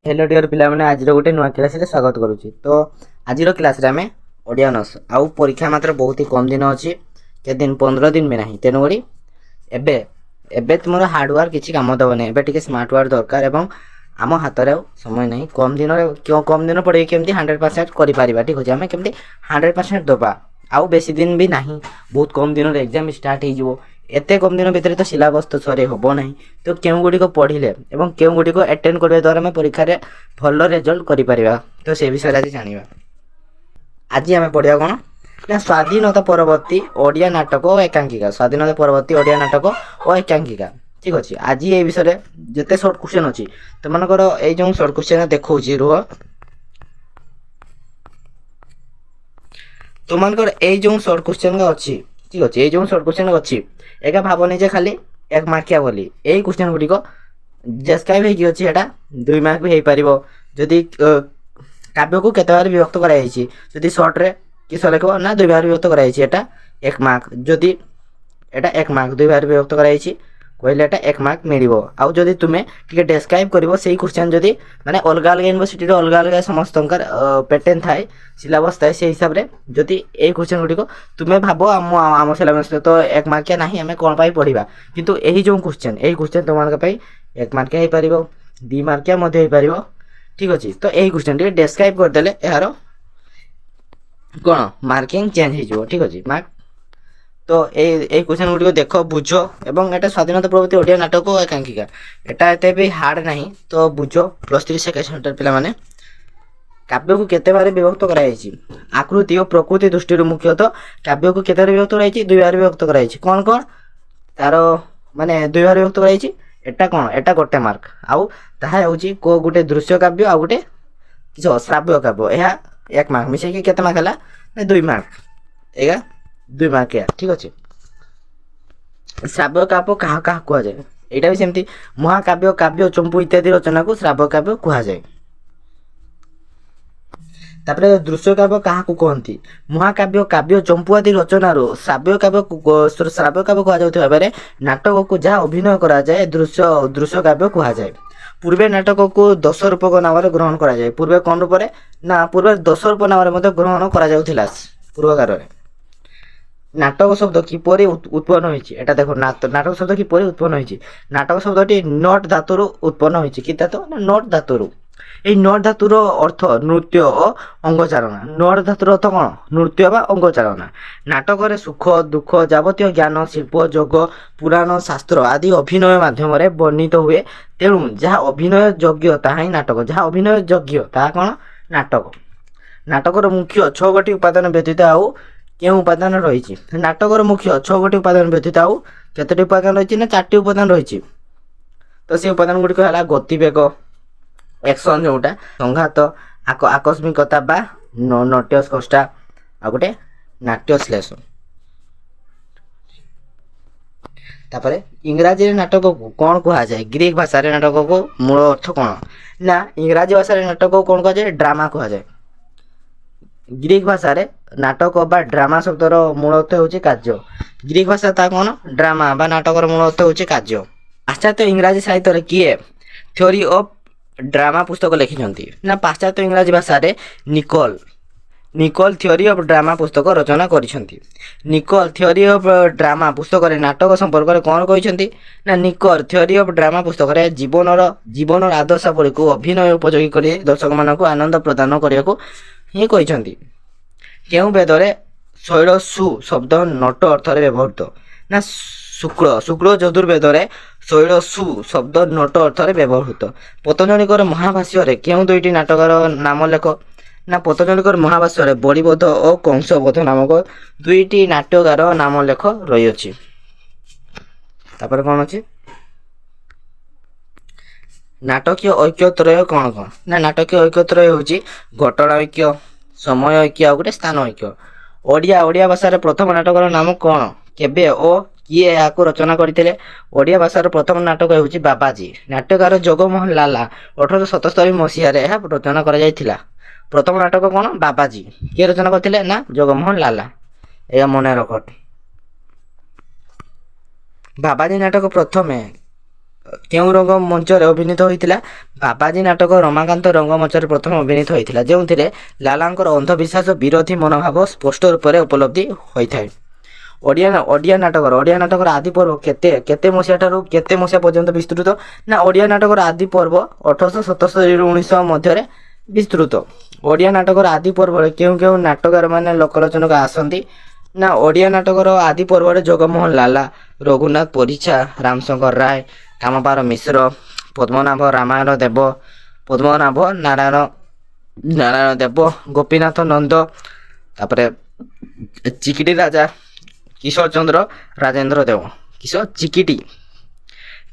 Hello dear पिला माने आज गोटे नुआ क्लास रे स्वागत करूची। तो आज क्लास रे आमे ओडिया ऑनर्स आउ परीक्षा मात्र बहुत ही कम दिन अछि के दिन 15 दिन में नहीं तेनो गडी एबे एबे तुमरो हार्ड वर्क किछि काम दबो नै एबे टिके स्मार्ट वर्क दरकार एवं आम हाथ रे समय नहीं कम दिन रे क्यों कम दिन पड़े केमती 100% करि पारिबा ठीक अछि आमे केमती 100% दबा आउ बेसी दिन भी नहीं बहुत कम दिन रे एग्जाम स्टार्ट हे जिवो एते कम दिन भितर तो सिलेबस तो सरे होबो नहीं तो केउ गुडी को पढिले एवं केउ गुडी को अटेंड करबे द्वारा मैं परीक्षा रे भलो रिजल्ट करि परिबा। तो से विषय आज जानिबा। आज हमें पढिया कोन ना स्वाधीनता परवर्ती ओडिया नाटक और एकांकिका स्वाधीनता परवर्ती ओडिया नाटक और एकांकिका ठीक अछि। आज ए विषय रे जते शॉर्ट क्वेश्चन अछि त मनकर ए जो शॉर्ट क्वेश्चन देखौची रुह तो मनकर ए जो शॉर्ट क्वेश्चन अछि ठीक अछि ए जो शॉर्ट क्वेश्चन अछि एका भाबने जे खाली एक मार्किया बोली एई क्वेश्चन गुडी को डिस्क्राइब हे कि अछि एटा 2 मार्क भी हे परिबो जदी काव्य को केते बार विभक्त कराई छि जदी शॉर्ट रे किस लेखो ना 2 बार विभक्त कराई छि एटा 1 मार्क जदी एटा 1 मार्क 2 बार विभक्त कराई छि कहले एटा 1 मार्क मिलिबो आउ जदी तुमे टिके डिस्क्राइब करबो सेही क्वेश्चन जदी माने अलगा अलगा यूनिवर्सिटी रे अलगा अलगा समस्तंकर पैटर्न थाए सिलेबस थाए से हिसाब रे जदी ए क्वेश्चन गुडी को तुमे भाबो आम सिलेबस तो 1 मार्क के नाही हमें कोन पाई पढिबा किंतु एही जो क्वेश्चन एही क्वेश्चन तुमान का पाई 1 मार्क के हे परिबो 2 मार्क के मध्ये हे परिबो ठीक अछि। तो एही क्वेश्चन टिके डिस्क्राइब कर देले एहारो कोन मार्किंग चेंज हे जो ठीक अछि मार्क। तो ए क्वेश्चन गुडी को देखो बुझो एवं एटा स्वाधीनता परवर्ती ओडिया नाटक और एकांकिका एटा एते भी हार्ड नहीं तो बुझो +3 सेकेंड सेंटर पिला माने काव्य को केते बारे विभक्त कराई छि आकृति और प्रकृति दृष्टि रो मुख्यतः काव्य को केते बारे विभक्त कराई छि 2 बार विभक्त कराई छि कोन कोन तारो माने 2 बार विभक्त कराई छि एटा कोन एटा गोटे मार्क आउ ताहा होछि को गोटे दृश्य काव्य आ गोटे किछो श्राव्य काव्य एहा 1 मार्क मिसे कि केते मार्क हला 2 मार्क एगा 2 मार्क या ठीक अछि। श्राव्य काव्य कहा कहा कुआ जाय एटा भी सेमती महाकाव्य काव्य चंपू इत्यादि रचना को श्राव्य काव्य कुआ जाय। तापरे दृश्य काव्य कहा को कहंती महाकाव्य काव्य चंपू आदि रचना रो श्राव्य काव्य कुआ जाउथबा बेरे नाटक को जहा अभिनय करा जाय दृश्य काव्य कुआ जाय। पूर्वे नाटक को 10 रूप को नाम रे ग्रहण करा जाय पूर्वे कोन रूप रे ना पूर्वे 10 रूप नाम रे मते ग्रहण करा जाउथिला पूर्वकार रे नाटक शब्द किपरि उत्पन्न होइछि एटा देखो नाटक शब्द किपरि उत्पन्न होइछि नाटक शब्दटी नट धातुरो उत्पन्न होइछि कि धातु ना नट धातुरो ए नट धातुर अर्थ नृत्य और अंगचारणा नट धातुर अर्थ कोन नृत्य बा अंगचारणा नाटक रे सुख दुख जावतीय ज्ञान शिल्प योग पुराण शास्त्र आदि अभिनय माध्यम रे वर्णित हुए तेणु जहा अभिनय योग्य ताहा ही नाटक जहा अभिनय योग्य ताहा कोन नाटक नाटक रो मुख्य 6 गोटी उपादान व्यतीत आउ के उपादान रही नाटक मुख्य 6 गोटी उपादान व्यतीत आउ केतटी उपादान रही ना 4टी उपादान रही। तो से उपादान गुडी को हला गतिवेग एक्शन जोटा संघात आकस्मिकता बा नट्य स्कष्टा आ गोटे नाट्य श्लेष। तापरे इंग्राजी रे नाटक को कोन कहा जाय ग्रीक भाषा रे नाटक को मूल अर्थ कोन ना इंग्राजी भाषा रे नाटक को कोन कहा जाय ड्रामा कहा जाय ग्रीक भाषा रे नाटक बा ड्रामा शब्दर मूल अर्थ होची कार्य ग्रीक भाषा ता कोन ड्रामा बा नाटकर मूल अर्थ होची कार्य। पाश्चात्य इंग्राजी साहित्य रे किए थ्योरी ऑफ ड्रामा पुस्तक लिखिछंती ना पाश्चात्य इंग्राजी भाषा रे निकोल थ्योरी ऑफ ड्रामा पुस्तक रचना करिछंती निकोल थ्योरी ऑफ ड्रामा पुस्तक रे नाटक संपर्क रे कोन कहिछंती ना निकोल थ्योरी ऑफ ड्रामा पुस्तक रे जीवनर आदर्शावली को अभिनय उपयोगी करी दर्शक मान को आनंद प्रदान करिया को ही कहिछंती केउ वेदरे शैलसु शब्द नट अर्थ रे व्यवहृत ना शुक्ल यजुर्वेदरे शैलसु शब्द नट अर्थ रे व्यवहृत। पतंजलिकर महाभाष्य रे केउ दुईटी नाटकर नाम लेख ना पतंजलिकर महाभाष्य रे बलिबोध और कंसबोध नामक दुईटी नाट्यकार नाम लेख रही अछि। तापर कोन अछि नाटकीय ऐक्यत्रय कोन कोन ना नाटकीय ऐक्यत्रय होची घटना ऐक्य समय ऐक्य आ गोटे स्थान ऐक्य। ओडिया भाषा रे प्रथम नाटकर नाम कोन केबे ओ किए याको रचना करथिले ओडिया भाषा रे प्रथम नाटक होची बाबाजी नाट्यकार जगमोहन लाला 1877 मसिया रे रचना करा जायथिला। प्रथम नाटक कोन बाबाजी के रचना करथिले ना जगमोहन लाला एया मने रखत। बाबाजी नाटक प्रथमे କେଉଁ ରଙ୍ଗମଞ୍ଚରେ ଅଭିନୀତ ହୋଇଥିଲା? ବାବାଜୀ ନାଟକ ରମାକାନ୍ତ ରଙ୍ଗମଞ୍ଚରେ ପ୍ରଥମେ ଅଭିନୀତ ହୋଇଥିଲା, ଯେଉଁଥିରେ ଲାଲାଙ୍କର ଅନ୍ଧବିଶ୍ୱାସ ବିରୋଧୀ ମନୋଭାବ ସ୍ପଷ୍ଟ ରୂପରେ ଉପଲବ୍ଧି ହୋଇଥାଏ। ଓଡ଼ିଆ ନାଟକର ଆଦି ପର୍ବ କେତେ ମସିହା ଠାରୁ କେତେ ମସିହା ପର୍ଯ୍ୟନ୍ତ ବିସ୍ତୃତ? ନା ଓଡ଼ିଆ ନାଟକର ଆଦି ପର୍ବ 1877 1900 ମଧ୍ୟରେ ବିସ୍ତୃତ। ଓଡ଼ିଆ ନାଟକର ଆଦି ପର୍ବରେ କେଉଁ ନାଟକରମାନେ ଲୋକଲୋଚନକୁ ଆସନ୍ତି? ନା ଓଡ଼ିଆ ନାଟକର ଆଦି ପର୍ବରେ ଜଗମୋହନ ଲାଲା, ରଘୁନାଥ ପରିଛା, ରାମଶଙ୍କର ରାୟ, କାମବାର ମିଶ୍ର, ପଦ୍ମନାଭ ନାରାୟଣ ଦେବ, ଗୋପୀନାଥ ନନ୍ଦ, ତାପରେ ଚିକିଟି ରାଜା କିଶୋର ଚନ୍ଦ୍ର ରାଜେନ୍ଦ୍ର ଦେବ,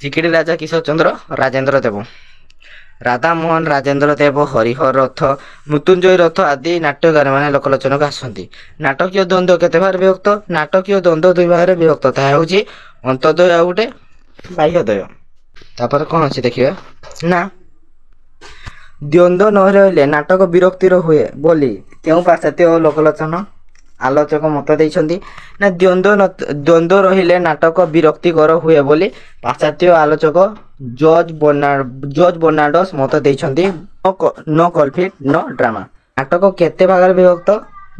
ଚିକିଟି ରାଜା କିଶୋର ଚନ୍ଦ୍ର ରାଜେନ୍ଦ୍ର ଦେବ, ରାଧାମୋହନ ରାଜେନ୍ଦ୍ର ଦେବ, ହରିହର ରଥ, ମୃତ୍ୟୁଞ୍ଜୟ ରଥ ଆଦି ନାଟ୍ୟକାରମାନେ ଲୋକଲୋଚନକୁ ଆସନ୍ତି। ନାଟକୀୟ ଦ୍ୱନ୍ଦ୍ୱ କେତେ ଭାଗରେ ବିଭକ୍ତ? ନାଟକୀୟ ଦ୍ୱନ୍ଦ୍ୱ 2 ଭାଗରେ ବିଭକ୍ତ। ତାହା ହେଉଛି ଅନ୍ତର୍ଦ୍ୱୟ ଆଉ ଗୋଟେ ବାହ୍ୟଦ୍ୱୟ। ତାପରେ କ'ଣ ଅଛି ଦେଖିବା ନା ଦ୍ୱନ୍ଦ୍ୱ ନ ରହିଲେ ନାଟକ ବିରକ୍ତିର ହୁଏ ବୋଲି କେଉଁ ପାଶ୍ଚାତ୍ୟ ଲୋକଲୋଚନ ଆଲୋଚକ ମତ ଦେଇଛନ୍ତି? ନା ଦ୍ୱନ୍ଦ୍ୱ ରହିଲେ ନାଟକ ବିରକ୍ତିକର ହୁଏ ବୋଲି ପାଶ୍ଚାତ୍ୟ ଆଲୋଚକ ଜର୍ଜ ବର୍ନାର୍ଡସ୍ ମତ ଦେଇଛନ୍ତି। ନ କନଫ୍ଲିକ୍ଟ ନ ଡ୍ରାମା। ନାଟକ କେତେ ଭାଗରେ ବିଭକ୍ତ?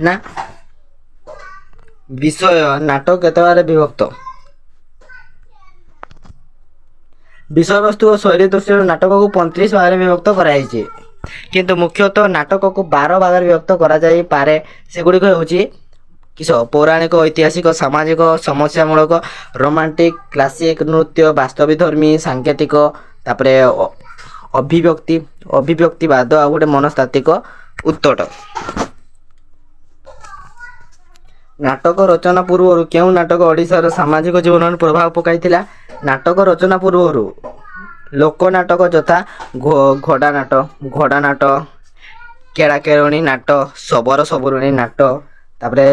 ନା ବିଷୟ ନାଟକ କେତେ ଭାଗରେ ବିଭକ୍ତ? ବିଷୟବସ୍ତୁ ଓ ଶୈଳୀ ଦୃଷ୍ଟିରୁ ନାଟକକୁ 35 ଭାଗରେ ବିଭକ୍ତ କରାଯାଇଛି, କିନ୍ତୁ ମୁଖ୍ୟତଃ ନାଟକକୁ 12 ଭାଗରେ ବିଭକ୍ତ କରାଯାଇପାରେ। ସେଗୁଡ଼ିକ ହେଉଛି ପୌରାଣିକ, ଐତିହାସିକ, ସାମାଜିକ, ସମସ୍ୟାମୂଳକ, ରୋମାଣ୍ଟିକ, କ୍ଲାସିକ, ନୃତ୍ୟ, ବାସ୍ତବିଧର୍ମୀ, ସାଙ୍କେତିକ, ତାପରେ ଅଭିବ୍ୟକ୍ତିବାଦ ଆଉ ଗୋଟେ ମନସ୍ତାତ୍ତ୍ୱିକ ଉତ୍ତଟ। ନାଟକ ରଚନା ପୂର୍ବରୁ କେଉଁ ନାଟକ ଓଡ଼ିଶାର ସାମାଜିକ ଜୀବନରେ ପ୍ରଭାବ ପକାଇଥିଲା? ନାଟକ ରଚନା ପୂର୍ବରୁ ଲୋକନାଟକ ଯଥା ଘୋଡ଼ା ନାଟ, କେଳାକେରଣୀ ନାଟ, ଶବର ସବରୁଣୀ ନାଟ, ତାପରେ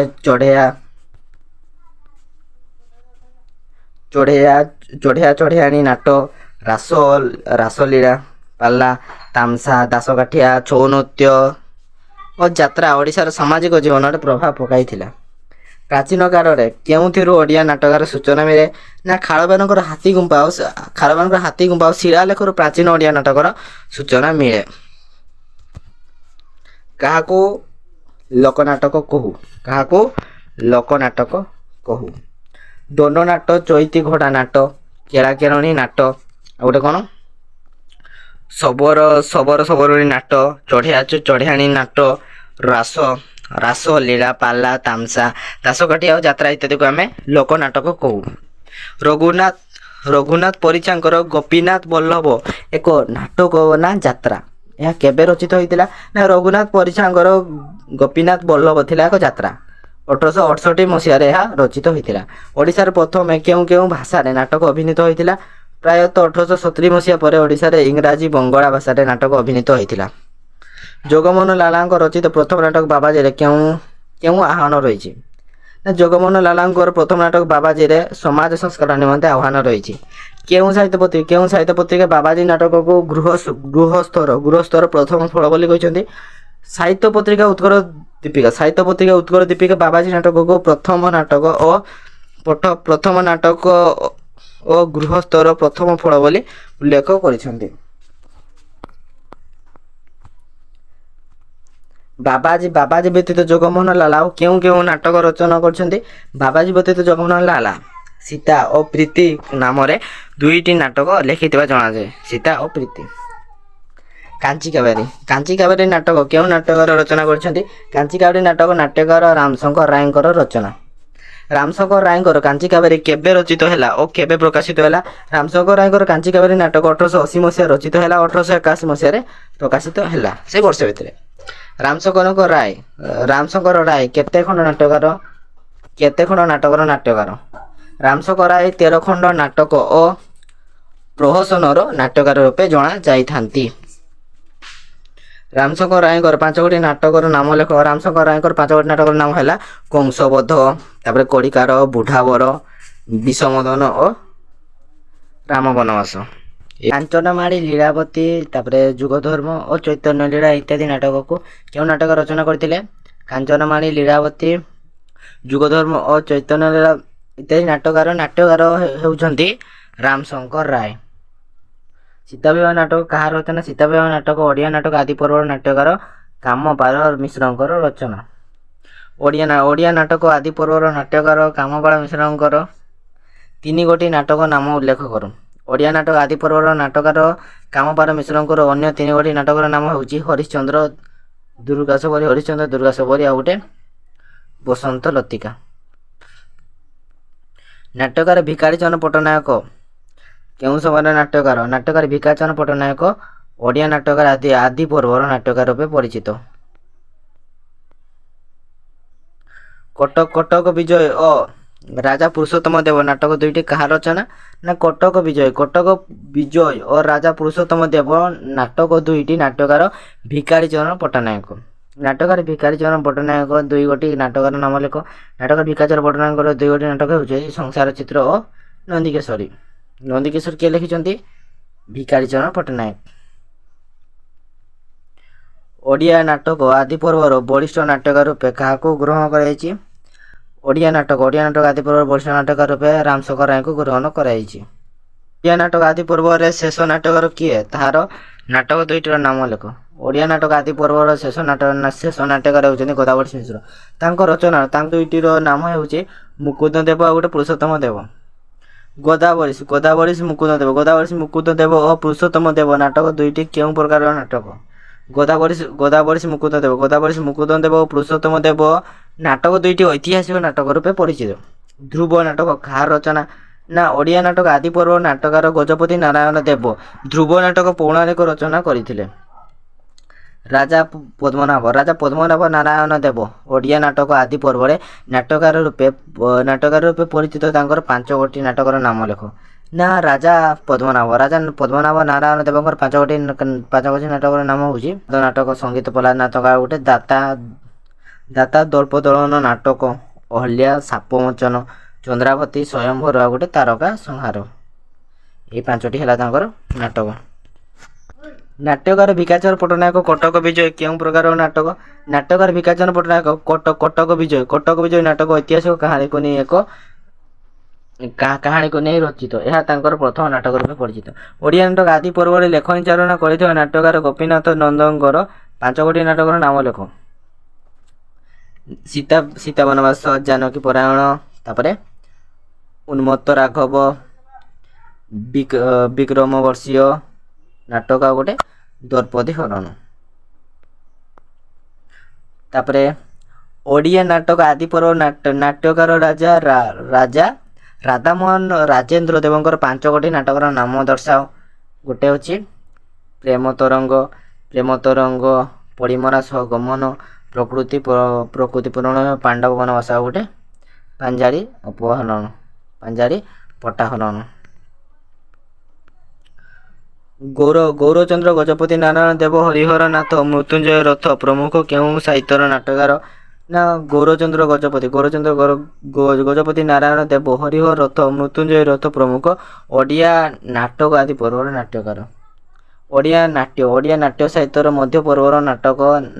ଚଢ଼େୟାଣୀ ନାଟ, ରାସଲୀଳା, ପାଲା, ତାମସା, ଦାସକାଠିଆ, ଛଉ ନୃତ୍ୟ ଓ ଯାତ୍ରା ଓଡ଼ିଶାର ସାମାଜିକ ଜୀବନରେ ପ୍ରଭାବ ପକାଇଥିଲା। ପ୍ରାଚୀନ କାଳରେ କେଉଁଥିରୁ ଓଡ଼ିଆ ନାଟକର ସୂଚନା ମିଳେ? ନା ଖାରବେଳଙ୍କର ହାତୀଗୁମ୍ଫା ଓ ଶିଳାଲେଖରୁ ପ୍ରାଚୀନ ଓଡ଼ିଆ ନାଟକର ସୂଚନା ମିଳେ। କାହାକୁ ଲୋକନାଟକ କହୁ? ଦଣ୍ଡନାଟ, ଚଇତି ଘୋଡ଼ା ନାଟ, କେଳାକେରଣୀ ନାଟ, ଆଉ ଗୋଟେ କ'ଣ ଶବର ସବରୁଣୀ ନାଟ, ଚଢ଼େୟାଣୀ ନାଟ, ରାସଲୀଳା, ପାଲା, ତାମସା, ଦାସକାଠିଆ ଆଉ ଯାତ୍ରା ଇତ୍ୟାଦିକୁ ଆମେ ଲୋକନାଟକ କହୁ। ରଘୁନାଥ ପରିଛାଙ୍କର ଗୋପୀନାଥ ବଲ୍ଲଭ ଏକ ନାଟକ ନା ଯାତ୍ରା? ଏହା କେବେ ରଚିତ ହୋଇଥିଲା? ନା ରଘୁନାଥ ପରିଛାଙ୍କର ଗୋପୀନାଥ ବଲ୍ଲଭ ଥିଲା ଏକ ଯାତ୍ରା। 1868 ମସିହାରେ ଏହା ରଚିତ ହୋଇଥିଲା। ଓଡ଼ିଶାରେ ପ୍ରଥମେ କେଉଁ ଭାଷାରେ ନାଟକ ଅଭିନୀତ ହୋଇଥିଲା? ପ୍ରାୟତଃ 1870 ମସିହା ପରେ ଓଡ଼ିଶାରେ ଇଂରାଜୀ ବଙ୍ଗଳା ଭାଷାରେ ନାଟକ ଅଭିନୀତ ହୋଇଥିଲା। ଜଗମୋହନ ଲାଲାଙ୍କ ରଚିତ ପ୍ରଥମ ନାଟକ ବାବାଜୀରେ କେଉଁ ଆହ୍ୱାନ ରହିଛି? ନା ଜଗମୋହନ ଲାଲାଙ୍କର ପ୍ରଥମ ନାଟକ ବାବାଜୀରେ ସମାଜ ସଂସ୍କାର ନିମନ୍ତେ ଆହ୍ୱାନ ରହିଛି। କେଉଁ ସାହିତ୍ୟ ପତ୍ରିକା ବାବାଜୀ ନାଟକକୁ ଗୃହସ୍ଥର ପ୍ରଥମ ଫଳ ବୋଲି କହିଛନ୍ତି? ସାହିତ୍ୟ ପତ୍ରିକା ଉତ୍କଳ ଦୀପିକା ବାବାଜୀ ନାଟକକୁ ପ୍ରଥମ ନାଟକ ଓ ଗୃହସ୍ଥର ପ୍ରଥମ ଫଳ ବୋଲି ଉଲ୍ଲେଖ କରିଛନ୍ତି। ବାବାଜୀ ବ୍ୟତୀତ ଜଗମୋହନ ଲାଲା ଆଉ କେଉଁ ନାଟକ ରଚନା କରିଛନ୍ତି? ବାବାଜୀ ବ୍ୟତୀତ ଜଗମୋହନ ଲାଲା ସୀତା ଓ ପ୍ରୀତି ନାମରେ 2ଟି ନାଟକ ଲେଖିଥିବା ଜଣାଯାଏ। ସୀତା ଓ ପ୍ରୀତି। କାଞ୍ଚି କାବେରୀ ନାଟକ କେଉଁ ନାଟକର ରଚନା କରିଛନ୍ତି? କାଞ୍ଚି କାବେରୀ ନାଟକ ନାଟ୍ୟକାର ରାମଶଙ୍କର ରାୟଙ୍କର ରଚନା। ରାମଶଙ୍କର ରାୟଙ୍କର କାଞ୍ଚି କାବେରୀ କେବେ ରଚିତ ହେଲା ଓ କେବେ ପ୍ରକାଶିତ ହେଲା? ରାମଶଙ୍କର ରାୟଙ୍କର କାଞ୍ଚି କାବେରୀ ନାଟକ 1880 ମସିହାରେ ରଚିତ ହେଲା, 1881 ମସିହାରେ ପ୍ରକାଶିତ ହେଲା, ସେ ବର୍ଷ ଭିତରେ। ରାମଶଙ୍କର ରାୟ କେତେ ଖଣ୍ଡ ନାଟକର ନାଟ୍ୟକାର? ରାମଶଙ୍କର ରାୟ 13 ଖଣ୍ଡ ନାଟକ ଓ ପ୍ରହସନର ନାଟ୍ୟକାର ରୂପେ ଜଣା ଯାଇଥାନ୍ତି। ରାମଶଙ୍କର ରାୟଙ୍କର 5ଗୋଟି ନାଟକର ନାମ ଲେଖ। ରାମଶଙ୍କର ରାୟଙ୍କର 5ଗୋଟି ନାଟକର ନାମ ହେଲା କଂସବଧ, ତାପରେ କଡ଼ିକାର, ବୁଢ଼ାବର, ବିଷମଦନ ଓ ରାମ ବନବାସ। କାଞ୍ଚନମାଳୀ, ଲୀଳାବତୀ, ତାପରେ ଯୁଗଧର୍ମ ଓ ଚୈତନ୍ୟ ଲୀଳା ଇତ୍ୟାଦି ନାଟକକୁ କେଉଁ ନାଟକ ରଚନା କରିଥିଲେ? କାଞ୍ଚନମାଳୀ, ଲୀଳାବତୀ, ଯୁଗଧର୍ମ ଓ ଚୈତନ୍ୟ ଲୀଳା ଇତ୍ୟାଦି ନାଟ୍ୟକାର ହେଉଛନ୍ତି ରାମଶଙ୍କର ରାୟ। ସୀତା ବିବାହ ନାଟକ କାହାର ରଚନା? ସୀତା ବିବାହ ନାଟକ ଓଡ଼ିଆ ନାଟକ ଆଦି ପର୍ବର ନାଟ୍ୟକାର କାମପାଳ ମିଶ୍ରଙ୍କର ରଚନା। ଓଡ଼ିଆ ନାଟକ ଆଦି ପର୍ବର ନାଟ୍ୟକାର କାମପାଳ ମିଶ୍ରଙ୍କର 3ଗୋଟି ନାଟକ ନାମ ଉଲ୍ଲେଖ କର। ଓଡ଼ିଆ ନାଟକ ଆଦି ପର୍ବର ନାଟକାର କାମପାଳ ମିଶ୍ରଙ୍କର ଅନ୍ୟ 3ଗୋଟି ନାଟକର ନାମ ହେଉଛି ହରିଶ୍ଚନ୍ଦ୍ର ଦୁର୍ଗାସବରୀ ଆଉ ଗୋଟେ ବସନ୍ତ ଲତିକା। ନାଟ୍ୟକାର ଭିକାରୀ ଚରଣ ପଟ୍ଟନାୟକ କେଉଁ ସମୟର ନାଟ୍ୟକାର? ନାଟ୍ୟକାର ଭିକାରୀ ଚରଣ ପଟ୍ଟନାୟକ ଓଡ଼ିଆ ନାଟକର ଆଦି ପର୍ବର ନାଟ୍ୟକାର ରୂପେ ପରିଚିତ। କଟକ ବିଜୟ ଓ ରାଜା ପୁରୁଷୋତ୍ତମ ଦେବ ନାଟକ ଦୁଇଟି କାହାର ରଚନା? ନା କଟକ ବିଜୟ ଓ ରାଜା ପୁରୁଷୋତ୍ତମ ଦେବ ନାଟକ ଦୁଇଟି ନାଟ୍ୟକାର ଭିକାରୀ ଚରଣ ପଟ୍ଟନାୟକ। ନାଟକକାର ଭିକାରୀ ଚରଣ ପଟ୍ଟନାୟକ 2ଗୋଟି ନାଟକର ନାମ ଲେଖ। ନାଟକକାର ଭିକାରୀ ଚରଣ ପଟ୍ଟନାୟକଙ୍କର 2ଗୋଟି ନାଟକ ହେଉଛି ସଂସାର ଚିତ୍ର ଓ ନନ୍ଦିକେଶ୍ୱରୀ। ନନ୍ଦିକେଶ୍ୱରୀ କିଏ ଲେଖିଛନ୍ତି? ଭିକାରୀ ଚରଣ ପଟ୍ଟନାୟକ। ଓଡ଼ିଆ ନାଟକ ଆଦି ପର୍ବର ବରିଷ୍ଠ ନାଟ୍ୟକାର ରୂପେ କାହାକୁ ଗ୍ରହଣ କରାଯାଇଛି? ଓଡ଼ିଆ ନାଟକ ଆଦି ପର୍ବର ବରିଷ୍ଠ ନାଟ୍ୟକାର ରୂପେ ରାମଶଙ୍କର ରାୟଙ୍କୁ ଗ୍ରହଣ କରାଯାଇଛି। ଓଡ଼ିଆ ନାଟକ ଆଦି ପର୍ବରେ ଶେଷ ନାଟ୍ୟକାର କିଏ? ତାହାର ନାଟକ ଦୁଇଟିର ନାମ ଲେଖ। ଓଡ଼ିଆ ନାଟକ ଆଦି ପର୍ବର ଶେଷ ନାଟ୍ୟକାର ହେଉଛନ୍ତି ଗୋଦାବରୀଶ ମିଶ୍ର। ତାଙ୍କ ରଚନା ଦୁଇଟିର ନାମ ହେଉଛି ମୁକୁନ୍ଦ ଦେବ ଆଉ ଗୋଟେ ପୁରୁଷୋତ୍ତମ ଦେବ। ଗୋଦାବରୀଶ ମୁକୁନ୍ଦ ଦେବ ଓ ପୁରୁଷୋତ୍ତମ ଦେବ ନାଟକ ଦୁଇଟି କେଉଁ ପ୍ରକାରର ନାଟକ? ଗୋଦାବରୀଶ ମୁକୁନ୍ଦ ଦେବ ଓ ପୁରୁଷୋତ୍ତମ ଦେବ ନାଟକ ଦୁଇଟି ଐତିହାସିକ ନାଟକ ରୂପେ ପରିଚିତ। ଧ୍ରୁବ ନାଟକ କାହାର ରଚନା? ନା ଓଡ଼ିଆ ନାଟକ ଆଦି ପର୍ବର ନାଟକକାର ଗଜପତି ନାରାୟଣ ଦେବ ଧ୍ରୁବ ନାଟକ ପୌରାଣିକ ରଚନା କରିଥିଲେ। ରାଜା ପଦ୍ମନାଭ ନାରାୟଣ ଦେବ ଓଡ଼ିଆ ନାଟକ ଆଦି ପର୍ବରେ ନାଟ୍ୟକାର ରୂପେ ପରିଚିତ। ତାଙ୍କର 5ଗୋଟି ନାଟକର ନାମ ଲେଖ। ନା ରାଜା ପଦ୍ମନାଭ ନାରାୟଣ ଦେବଙ୍କର 5ଗୋଟି ନାଟକର ନାମ ହେଉଛି ନାଟକ, ସଙ୍ଗୀତ ପ୍ରହ୍ଲାଦ ନାଟକ ଆଉ ଗୋଟେ ଦାତା ଦର୍ପଦଳନ ନାଟକ, ଅହଲ୍ୟା ଶାପମୋଚନ, ଚନ୍ଦ୍ରାବତୀ ସ୍ୱୟଂବର ଆଉ ଗୋଟେ ତାରକା ସଂହାର। এই 5ଟି ହେଲା ତାଙ୍କର ନାଟକ। ନାଟ୍ୟକାର ଭିକାରୀ ଚରଣ ପଟ୍ଟନାୟକ କଟକ ବିଜୟ କେଉଁ ପ୍ରକାର ନାଟକ? ନାଟ୍ୟକାର ଭିକାରୀ ଚରଣ ପଟ୍ଟନାୟକ କଟକ ବିଜୟ ନାଟକ ଐତିହାସିକ କାହାଣୀକୁ ନେଇ ରଚିତ। ଏହା ତାଙ୍କର ପ୍ରଥମ ନାଟକ ରୂପେ ପରିଚିତ। ଓଡ଼ିଆ ନାଟକ ଆଦି ପର୍ବରେ ଲେଖନୀ ଚାଳନା କରିଥିବା ନାଟ୍ୟକାର ଗୋପୀନାଥ ନନ୍ଦଙ୍କର 5ଗୋଟି ନାଟକର ନାମ ଲେଖ। ସୀତା ବନବାସ, ଜାନକୀ ପରାୟଣ, ତାପରେ ଉନ୍ମତ୍ତ ରାଘବ, ବିକ୍ରମ ବର୍ଷୀୟ ନାଟକ ଆଉ ଗୋଟେ ଦ୍ରୌପଦୀ ହରଣ। ତାପରେ ଓଡ଼ିଆ ନାଟକ ଆଦି ପର୍ବ ନାଟ୍ୟକାର ରାଜା ରାଧାମୋହନ ରାଜେନ୍ଦ୍ର ଦେବଙ୍କର 5ଗୋଟି ନାଟକର ନାମ ଦର୍ଶାଅ। ଗୋଟେ ହେଉଛି ପ୍ରେମ ତରଙ୍ଗ, ପଡ଼ିମରା ସହ ଗମନ, ପ୍ରକୃତି ପୁରାଣ, ପାଣ୍ଡବ ବନବାସ ଆଉ ଗୋଟେ ପାଞ୍ଜାରୀ ପଟ୍ଟାହରଣ। ଗୌରଚନ୍ଦ୍ର ଗଜପତି ନାରାୟଣ ଦେବ ହରିହର ନାଥ ମୃତ୍ୟୁଞ୍ଜୟ ରଥ ପ୍ରମୁଖ କେଉଁ ସାହିତ୍ୟର ନାଟକକାର? ନା ଗୌରଚନ୍ଦ୍ର ଗଜପତି ନାରାୟଣ ଦେବ ହରିହର ରଥ ମୃତ୍ୟୁଞ୍ଜୟ ରଥ ପ୍ରମୁଖ ଓଡ଼ିଆ ନାଟକ ଆଦି ପର୍ବର ନାଟ୍ୟକାର। ଓଡ଼ିଆ ନାଟ୍ୟ ସାହିତ୍ୟର ମଧ୍ୟ ପର୍ବର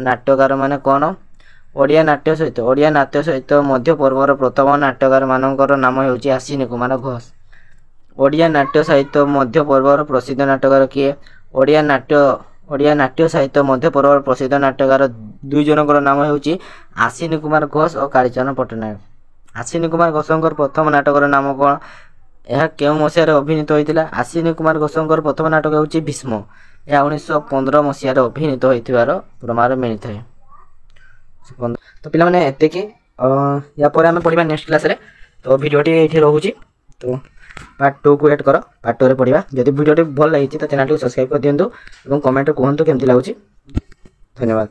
ନାଟ୍ୟକାର ମାନେ କ'ଣ? ଓଡ଼ିଆ ନାଟ୍ୟ ସାହିତ୍ୟ ମଧ୍ୟ ପର୍ବର ପ୍ରଥମ ନାଟ୍ୟକାର ମାନଙ୍କର ନାମ ହେଉଛି ଆଶ୍ୱିନୀ କୁମାର ଘୋଷ। ଓଡ଼ିଆ ନାଟ୍ୟ ସାହିତ୍ୟ ମଧ୍ୟ ପର୍ବର ପ୍ରସିଦ୍ଧ ନାଟକକାର କିଏ? ଓଡ଼ିଆ ନାଟ୍ୟ ସାହିତ୍ୟ ମଧ୍ୟ ପର୍ବର ପ୍ରସିଦ୍ଧ ନାଟ୍ୟକାର 2 ଜଣଙ୍କର ନାମ ହେଉଛି ଆଶ୍ୱିନୀ କୁମାର ଘୋଷ ଓ କାଳୀଚରଣ ପଟ୍ଟନାୟକ। ଆଶ୍ୱିନୀ କୁମାର ଘୋଷଙ୍କର ପ୍ରଥମ ନାଟକର ନାମ କ'ଣ? ଏହା କେଉଁ ମସିହାରେ ଅଭିନୀତ ହୋଇଥିଲା? ଆଶ୍ୱିନୀ କୁମାର ଘୋଷଙ୍କର ପ୍ରଥମ ନାଟକ ହେଉଛି ଭୀଷ୍ମ। ଏହା 1915 ମସିହାରେ ଅଭିନୀତ ହୋଇଥିବାର ପ୍ରମାଣ ମିଳିଥାଏ। ତ ପିଲାମାନେ ଏତିକି, ୟା ପରେ ଆମେ ପଢ଼ିବା ନେକ୍ସଟ କ୍ଲାସରେ। ତ ଭିଡ଼ିଓଟି ଏଇଠି ରହୁଛି। ତ ପାର୍ଟ 2କୁ ୱେଟ୍ କର, ପାର୍ଟ 2ରେ ପଢ଼ିବା। ଯଦି ଭିଡ଼ିଓଟି ଭଲ ଲାଗିଛି ତ ଚ୍ୟାନେଲଟିକୁ ସବସ୍କ୍ରାଇବ୍ କରିଦିଅନ୍ତୁ ଏବଂ କମେଣ୍ଟରେ କୁହନ୍ତୁ କେମିତି ଲାଗୁଛି। ଧନ୍ୟବାଦ।